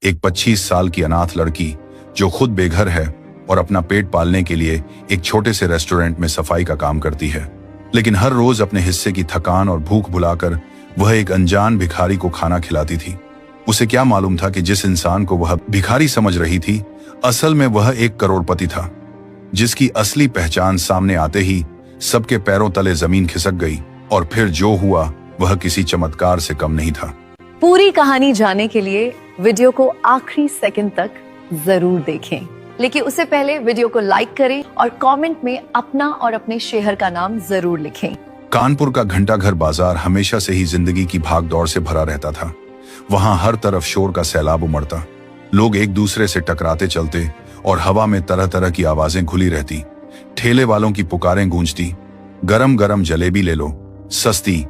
एक 25 साल की अनाथ लड़की जो खुद बेघर है और अपना पेट पालने के लिए एक छोटे से रेस्टोरेंट में सफाई का काम करती है, लेकिन हर रोज अपने हिस्से की थकान और भूख भुलाकर वह एक अनजान भिखारी को खाना खिलाती थी। उसे क्या मालूम था कि जिस इंसान को वह भिखारी समझ रही थी, असल में वह एक करोड़पति था, जिसकी असली पहचान सामने आते ही सबके पैरों तले जमीन खिसक गई और फिर जो हुआ वह किसी चमत्कार से कम नहीं था। पूरी कहानी जानने के लिए वीडियो को आखिरी सेकंड तक जरूर देखें, लेकिन उससे पहले वीडियो को लाइक करें और कमेंट में अपना और अपने शहर का नाम जरूर लिखें। कानपुर का घंटाघर बाजार हमेशा से ही जिंदगी की भागदौड़ से भरा रहता था। वहां हर तरफ शोर का सैलाब उमड़ता, लोग एक दूसरे से टकराते चलते और हवा में तरह तरह की आवाजें खुली रहती। ठेले वालों की पुकारें गूंजती, गरम गरम जलेबी ले लो, सस्ती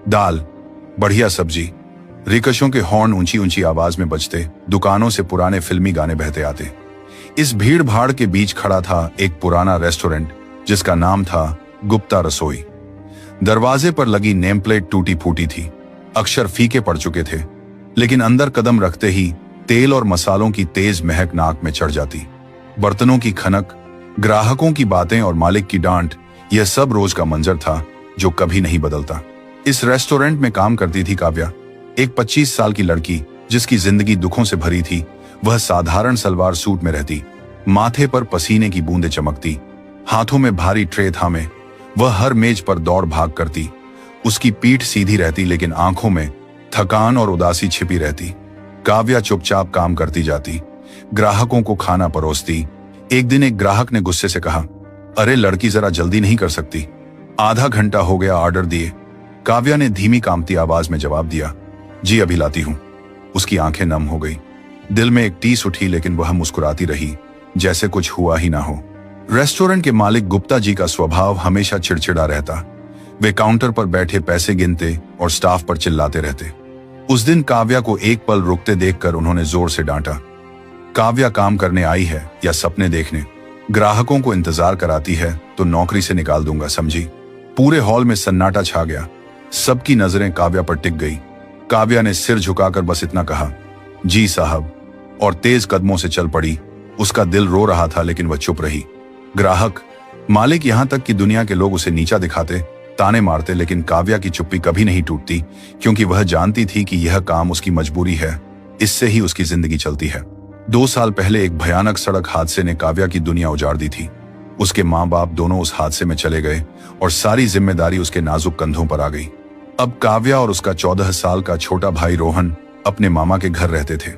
दाल, बढ़िया सब्जी। रिकशों के हॉर्न ऊंची ऊंची आवाज में बजते, दुकानों से पुराने फिल्मी गाने बहते आते। इस भीड़ भाड़ के बीच खड़ा था एक पुराना रेस्टोरेंट जिसका नाम था गुप्ता रसोई। दरवाजे पर लगी नेम प्लेट टूटी फूटी थी, अक्षर फीके पड़ चुके थे, लेकिन अंदर कदम रखते ही तेल और मसालों की तेज महक नाक में चढ़ जाती। बर्तनों की खनक, ग्राहकों की बातें और मालिक की डांट, यह सब रोज का मंजर था जो कभी नहीं बदलता। इस रेस्टोरेंट में काम करती थी काव्या, एक 25 साल की लड़की जिसकी जिंदगी दुखों से भरी थी। वह साधारण सलवार सूट में रहती, माथे पर पसीने की बूंदें चमकती, हाथों में भारी ट्रे थामे वह हर मेज पर दौड़ भाग करती। उसकी पीठ सीधी रहती लेकिन आंखों में थकान और उदासी छिपी रहती। काव्या चुपचाप काम करती जाती, ग्राहकों को खाना परोसती। एक दिन एक ग्राहक ने गुस्से से कहा, अरे लड़की जरा जल्दी नहीं कर सकती? आधा घंटा हो गया ऑर्डर दिए। काव्या ने धीमी कांपती आवाज में जवाब दिया, जी अभी लाती हूं। उसकी आंखें नम हो गई, दिल में एक टीस उठी, लेकिन वह मुस्कुराती रही जैसे कुछ हुआ ही ना हो। रेस्टोरेंट के मालिक गुप्ता जी का स्वभाव हमेशा चिड़चिड़ा रहता। वे काउंटर पर बैठे पैसे गिनते और स्टाफ पर चिल्लाते रहते। उस दिन काव्या को एक पल रुकते देखकर उन्होंने जोर से डांटा, काव्या काम करने आई है या सपने देखने? ग्राहकों को इंतजार कराती है तो नौकरी से निकाल दूंगा, समझी? पूरे हॉल में सन्नाटा छा गया, सबकी नजरें काव्या पर टिक गई। काव्या ने सिर झुकाकर बस इतना कहा, जी साहब, और तेज कदमों से चल पड़ी। उसका दिल रो रहा था लेकिन वह चुप रही। ग्राहक, मालिक, यहां तक कि दुनिया के लोग उसे नीचा दिखाते, ताने मारते, लेकिन काव्या की चुप्पी कभी नहीं टूटती, क्योंकि वह जानती थी कि यह काम उसकी मजबूरी है, इससे ही उसकी जिंदगी चलती है। 2 साल पहले एक भयानक सड़क हादसे ने काव्या की दुनिया उजाड़ दी थी। उसके माँ बाप दोनों उस हादसे में चले गए और सारी जिम्मेदारी उसके नाजुक कंधों पर आ गई। अब काव्या और उसका 14 साल का छोटा भाई रोहन अपने मामा के घर रहते थे।